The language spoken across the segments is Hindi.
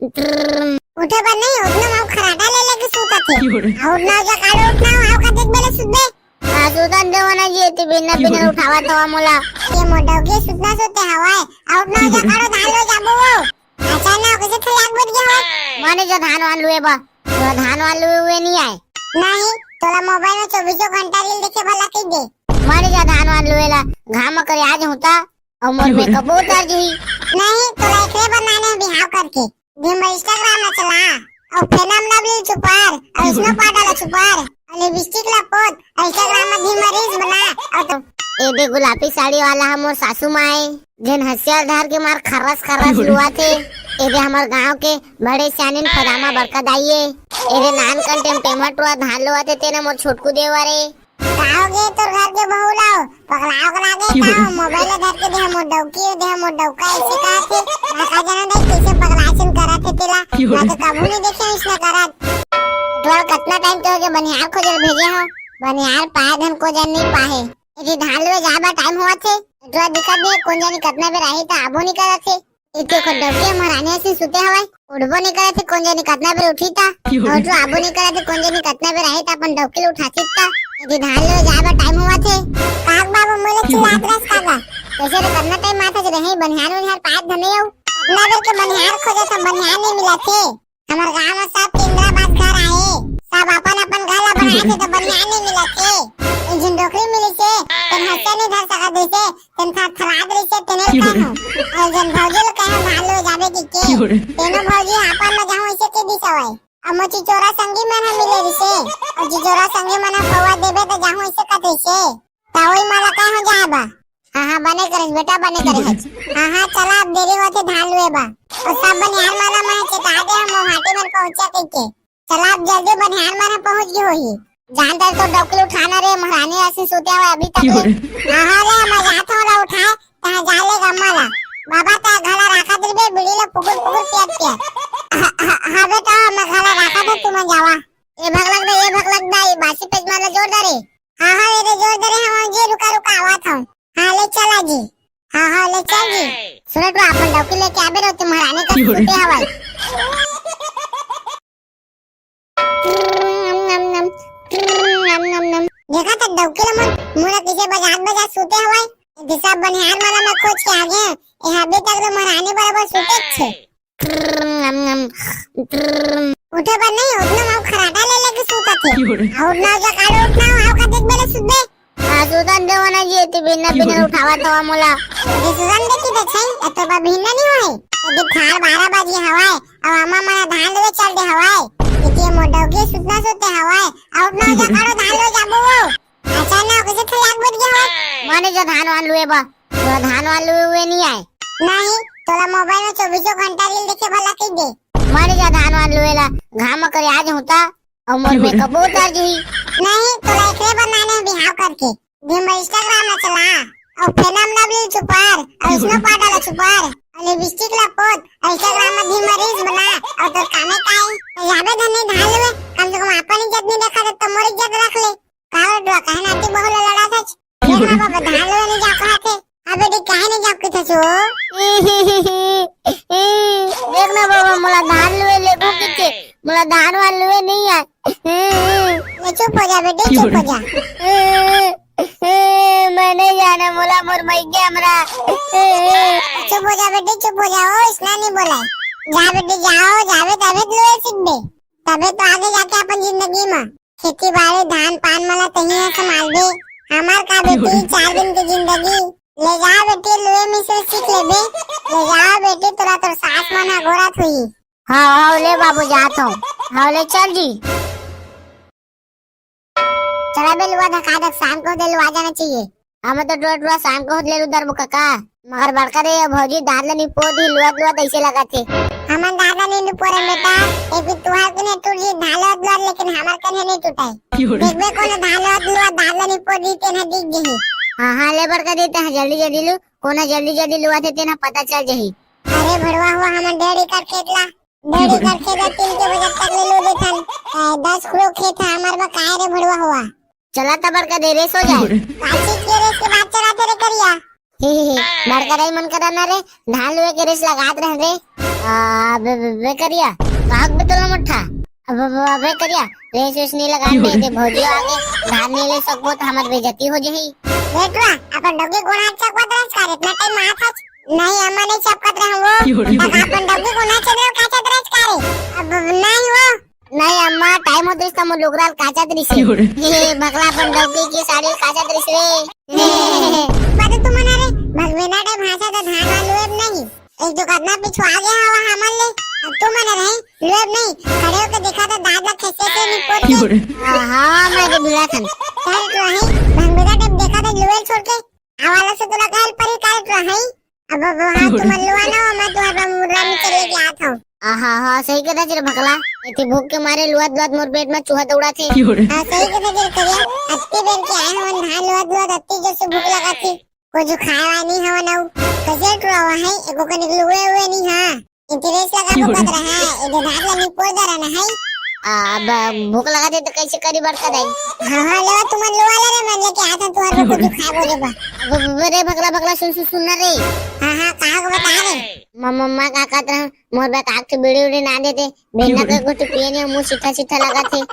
उठे पर नहीं उठना माव खराटा ले लेके सूता थे उठना जा काढ उठना हाव का देख बेले सुदे सुतन देवाना जी ते बिना बिना उठावा तो मोला ये मोडव के सुतना सोते हवाय उठना जा काढो धालो जाबो अचानक कैसे खलाक बन गया हो माने जो धान वान लुए बा तो धान वान लुए हुए नहीं आए नहीं तोला मोबाइल में 24 घंटा रील देखे भला कई दे माने जो धान वान लुएला घाम करे आज होता और मोर में कबूतर जी नहीं तोला एकरे बनाने बिहाव करके दिन में इंस्टाग्राम में चला और फेनम लवली छुपार और स्नो पाडाला छुपार और लिपस्टिक ला पोत और इंस्टाग्राम में दिन में रील्स बना और तो ए दे गुलाबी साड़ी वाला हमर सासू माए जन हसियार धार के मार खरस खरस लुआ थे ए दे हमर गांव के बड़े सियानिन फरामा बरका दाइए ए दे नान कन टेम्पेमट वा धान लुआ थे तेने मोर छोटकू देवारे आओगे तो घर के बहू लाओ पगलाओ के लागे का मोबाइल धर के दे हमर डौका ऐसे कहा थे ना का जाना नहीं कैसे पगलाचन करा थे तेला ना तो कबू नहीं देखे इसने करा द्वार कितना टाइम तो के बनियार खोज भेजे हो बनियार पाए धन को जन नहीं पाए यदि धान ले जाबा टाइम हुआ थे द्वार दिक्कत दे कोन जानी कितना बेर आई त आबो नहीं करा थे इते को डबके महारानी से सुते हवाय उड़बो नहीं करा थे कोन जानी कितना बेर उठी था और जो आबो नहीं करा थे कोन जानी कितना बेर आई त अपन डबके उठाती था यदि धान ले जाबा टाइम हुआ थे काग बाबू मोले चिल्लात रस कागा कैसे तो करना टाइम माथा से रही बनियार पाए धने हो अपना बेर के बनियार खोजे तो बनियार नहीं मिला थे हमार गांव में सब इंद्राबाद घर आए सब अपन अपन घर ला बनाए थे तो बनियार नहीं मिला थे जिन डोकरी मिली से तन हंसे नहीं धर सका देसे तन था थलाद रही से तने कहूं और जन भौजी लोग कहूं भालो जाबे की के तेनो भौजी आपन में जाऊं ऐसे के दिसवाई अमोची चोरा संगी में ना मिले रिसे और जी चोरा संगी में ना पवा देबे तो जाऊं ऐसे कते से तावई माला कहूं जाबा हां बने करे बेटा बने करे हां चला अब देरी होते धान लुए बा और सब बनियार माला में चटा दे हम हाटी में पहुंचा के चला अब जल्दी बनियार माला पहुंच गई होई जानता तो डोकली उठाना रे महारानी ऐसे सोते हुए अभी तक हां रे मैं जाता हूं उठाए ता जाले गम्माला बाबा ता घला रखा दे बे बिड़ीला पुकुर पुकुर पियात पिया हां बेटा मैं घला रखा दे तुम जावा ये भग लग दे ये बासी पेज माला जोर दे रे हां रे जोर दे रे हम जे रुका आवा था हां ले चला जी हां ले चल जी सुनो तो अपन डोकली लेके आबे रो तुम महारानी का सोते हवाई देखा तो डौकेला मन मोला किसे बजा सोते हवाय दिशा बनियार माला में खोज के आगे ए अभी तक तो महारानी बराबर सोते छे उठे पर नहीं उठना माव खराटा ले लेके सोता थे और ना जा काढ उठना हाव का देख बेले सुदे सुदन देवाना जी ते बिना उठावा तो मोला ये सुदन देखी तो छै तो बा बिना नहीं होय यदि खार 12 बजे हवाय और अम्मा मना धान ले चल दे हवाय ये मोडव के सुतना सोते हवाय और ना जा काढो धान ले जाबो अचानक कैसे खलाक बन गया हो माने जो धान वान लुए बा तो धान वान लुए हुए नहीं आए नहीं तोला मोबाइल में 24 घंटा रील देखे भला कई दे माने जो धान वान लुएला घाम करे आज होता और मोर में कबूतर जी नहीं तोला एकरे बनाने बिहाव करके दिन में इंस्टाग्राम में चला और फेनम लवली छुपार और स्नो पाडाला छुपार और लिपस्टिक ला पोत और इंस्टाग्राम में दिन में रील्स बना और तो कामे काई याबे धने धान लुए कम से कम अपन इज्जत नहीं देखा तो मोर इज्जत रख ले कालो डुआ कहना ती बहु लड़ा था ये बाबा धान लुए नहीं जा कहा थे अबे दी काहे नहीं जा के थसो देखना बाबा मोला धान लुए ले भूखे मोला धान वाल लुए नहीं है ये चुप हो जा बेटे चुप हो जा मैं नहीं जाना मोला मोर मई गया हमरा चुप हो जा बेटे चुप हो जा ओ इसना नहीं बोला जा बेटे जाओ जावे तबे लुए सीख दे तबे तो आगे जाके अपन जिंदगी में खेती बाड़ी धान पान मला तही संभाल दे हमार का बेटी 4 दिन की जिंदगी ले जा बेटी लुए में से सीख ले बे ले जा बेटी तोरा तो सास मना घोड़ा थई हां ले बाबू जात हूं हां ले चल जी चला बे लुआ धका दक शाम को दे लुआ जाना चाहिए हम तो डोडवा शाम को ले उधर बुका मगर बड़का रे भौजी दाल नी पोदी लुआ ऐसे लगाते हमन दादा नी पोरे बेटा एक तुहार कने तुझे धालत लर लेकिन हमार कने नहीं टूटाई देखबे कोने धालत लुआ दाल नी पोदी तेना दिख जही हां ले बड़का देता है जल्दी लू कोना जल्दी लुआ थे तेना पता चल जही अरे भड़वा हुआ हमन डेढ़ एकड़ खेतला 3 के बजे तक ले लो देखन 10 किलो खेत है हमार बा काहे रे भड़वा हुआ चला तबर का दे रेस हो जाए काची के रेस के बात चलाते रे करिया बड़का रही मन करना रे धान लुए के रेस लगात रह रे अबे बे करिया काग बे तोला मठा अबे करिया रेस वेस नहीं लगाने दे भौजी आगे धान नहीं ले सकबो त हमर बेइज्जती हो जही बेटवा अपन डगे कोना चकवत रह कर इतना टाइम माथा नहीं अम्मा नहीं चपकत रह वो अपन डगे कोना चले काचत रह करे अब नहीं वो नहीं अम्मा टाइम होते त मोर लोगराल काचत रिसे ये भगला अपन डगे की साड़ी काचत रिस रे बात तू मना रे भगवेना टाइम भाषा त धान वालू अब नहीं एक जो कदना पीछे आ गया हवा हमन ले तू मना रहे लोग नहीं खड़े होकर देखा था दादा कैसे से निपोट के हां मैं तो बिला था चल तो है भंगेरा टाइम देखा था लोल छोड़ के आवाला से तुला कहल परी काल तो है अब हां तुम लुआना मैं तुम्हारा मुर्रा में चले गया था आहा हां सही कहता रे भगला इतनी भूख के मारे लुआत लुआत मोर पेट में चूहा दौड़ा थे हां सही कहता रे करिया अत्ते बेर के आए हम धान लुआत लुआत अत्ते जैसे भूख लगा थी कुछ खाया नहीं हवा ना कैसे तो है एको के निकले हुए नहीं हां इंटरेस्ट लगा पकड़ रहा है इधर धान ला निपोड़ दे रहा है अब भूख लगा दे तो कैसे करी बरका दाई हां हां ले तुम लो वाला रे मैं लेके आता तुम्हारे को कुछ खा बोले बा रे भगला भगला सुन रे हां हां कहां को बता रे मम्मा का कहत रहा मोर बा काक के बीड़ी उड़ी ना देते बेना के गुट पिए ने मुंह सीधा सीधा लगा थे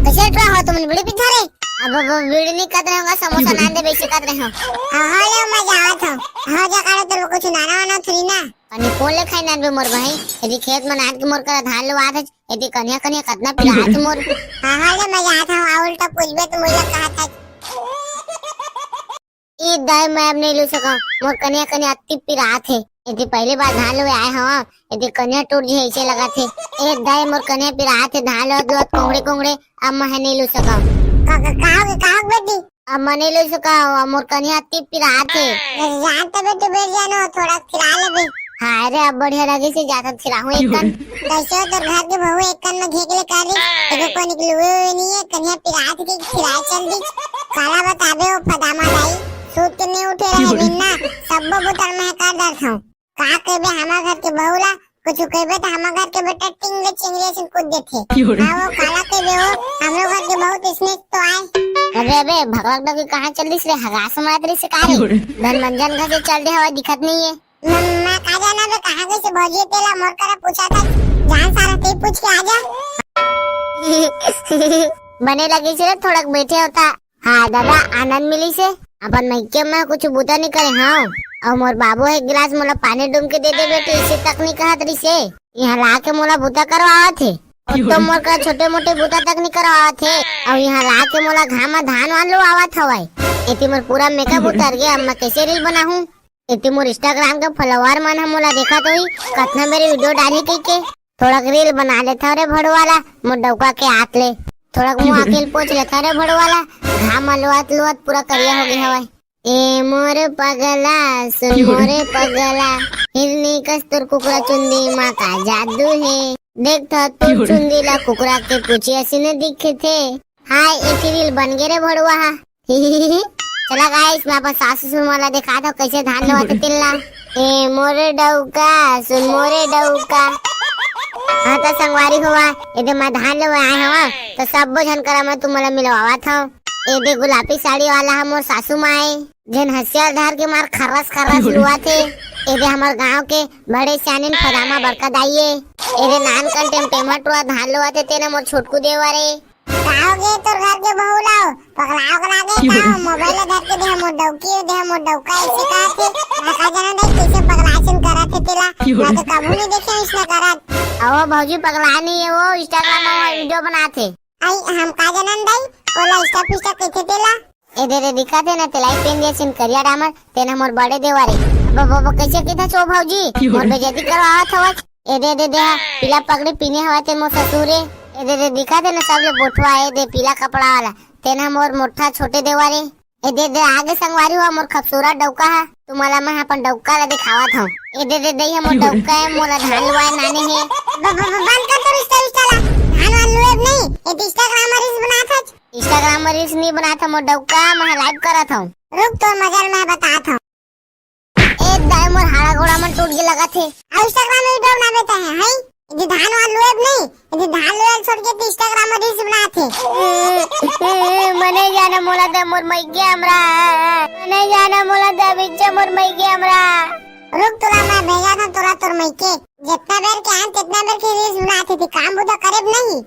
कैसे तो हो तुम बीड़ी पिथा रे अब बीड़ी नहीं कहत रहे समोसा ना दे बेचे कहत रहे हां हां ले मैं जात हूं हां जा करे तो कुछ नाना वाना थरी ना अनि कोले खाई ना बे मोर भाई यदि खेत में नाट के मोर कर धान लुआत है यदि कन्या कन्या कतना पिरात मोर हां हां ले मैं जात हूं आ उल्टा पूछबे तो मुझे कहा था ई दाई मैं अब नहीं ले सका मोर कन्या कन्या अति पिरात है यदि पहले बार धान लुए आए हां यदि कन्या टूट जे ऐसे लगा थे ए दाई मोर कन्या पिरात है धान लुआत कोंगड़े कोंगड़े अब मैं नहीं ले सका कहां बेटी अब मैं नहीं ले सका मोर कन्या अति पिरात है जान तो बेटी बैठ जानो थोड़ा खिला ले बे हां रे अब बढ़िया लगे से जाता खिलाऊं एक कन कैसे तो घर के बहू एक कन में घेक ले काली एगो को निकले हुए नहीं है कन्या पिरात के खिलाए चल दी काला बताबे वो फदामा दाई सूत के नहीं उठे रहे बिना सब बोतल में कर दर था का कहबे हमार घर के बहुला कुछ कहबे तो हमार घर के बेटा टिंगले चिंगले से कूद देथे हां वो काला कहबे हो हम लोग घर के बहुत इसने तो आए अबे भगवान डगे कहां चल रही रे हगास मारत रही से काहे धनमंजन घर से चल रहे हवा दिखत नहीं है मैं का जाना बे कहां गई से भौजी तेला मोर करा पूछा था जान सारा ते पूछ के आजा बने लगी से थोड़ा बैठे होता हां दादा आनंद मिली से अपन मैके में कुछ बूता नहीं करे हां और मोर बाबू एक गिलास मोला पानी डूम के दे दे बेटे इसे तक नहीं कहत रही से यहाँ ला के मोला बूता करवावा थे तो मोर का छोटे मोटे बूता तक नहीं करवावा थे और यहाँ ला के मोला घामा धान वान लो आवा था भाई इतनी मोर पूरा मेकअप उतर गया अब मैं कैसे रील बनाऊं इतनी मोर इंस्टाग्राम का फॉलोवर मन हम मोला देखा तो ही कतना मेरे वीडियो डाली कई के थोड़ा रील बना लेता रे भड़वाला मोर डौका के हाथ ले थोड़ा मुंह अकेल पोछ लेता रे भड़वाला घामा लोआत लोआत पूरा करिया हो गया हवा ए मोर पगला सुन मोरे पगला हिरनी कस्तूर कुकरा चुंदी माँ का जादू है देखता तू चुंदी ला कुकरा के पूछे ऐसे न दिखे थे हाय एक रील बन गए रे भड़वा चला गाइस मैं अपन सासू सुन वाला दिखा दो कैसे धान लवाते तिल्ला ए मोरे डौका सुन मोरे डौका हाँ तो संगवारी हुआ यदि मैं धान लवा आए हवा तो सब जन करा मैं तुम्हारा मिलवावा था ये गुलाबी साड़ी वाला हम और सासू माए जन हसिया धार के मार खरस खरस लुआ थे ये हमारे गांव के बड़े सियानिन फदामा बरका दाइये ये नान कन टेम्पेमट हुआ धान लुआ थे तेरे मोर छोटकू देवा रे आओगे तो घर के बहू लाओ पकड़ाओ करा दे का मोबाइल धर के दे मोर डौका ऐसे कहा थे मैं का जाना दे कैसे पगलाचन करा थे तेला मैं तो कभी नहीं देखे इसने करत आओ भौजी पगला नहीं है वो इंस्टाग्राम में वीडियो बनाते आई हम का जाना दई कोला इंस्टा पिस्टा कैसे तेला ए दे दिखा थे ना तेलाई पेन जैसे करिया डामर तेना मोर बड़े देवारे अब कैसे किथा छो भौजी मोर बेइज्जती करवावा था ए दे पीला पगड़ी पीने हवा ते मोर ससुरे ए दे दिखा थे ना सब ले बोठवा ए दे पीला कपड़ा वाला तेना मोर मोठा छोटे देवारे ए दे आगे संगवारी हुआ मोर खूबसूरत डौका है तुम्हारा मैं अपन डौका ला दिखावा था ए दे मोर डौका है मोला धान लुआए नाने है बंद कर तो रिश्ता ला धान वान लुए नहीं ए इंस्टाग्राम रील्स बना था इंस्टाग्राम में रील्स नहीं बना था मोर डौका मैं लाइव करा था रुक तो मगर मैं बता था ए दाई मोर हाड़ा घोड़ा मन टूट के लगा थे इंस्टाग्राम में वीडियो बना देता है ये धान वान लुए नहीं ये धान लुए छोड़ के इंस्टाग्राम में रील्स बनाते मने जाना मोला दे मोर मई के हमरा मने जाना मोला दे बिच्चे मोर मई के हमरा रुक तुला मैं भेजा था तुला तोर मई के जितना बेर के आन तितना बेर के रील्स बनाती थी काम बुदा करे नहीं।